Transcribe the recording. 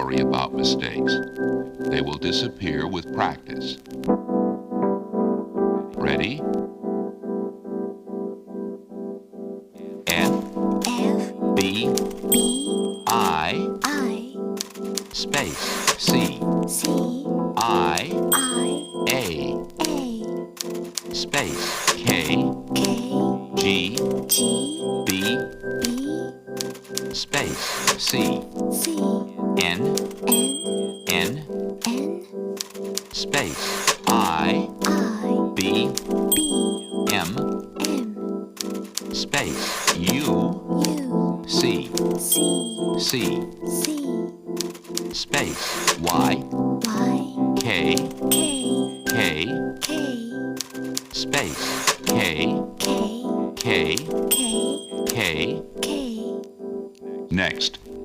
worry about mistakes. They will disappear with practice. Ready? F, B, I, space, C, I, A, space, K, G, B, space, C, N, space, I, B, M, space, U, C, C, space, Y, K,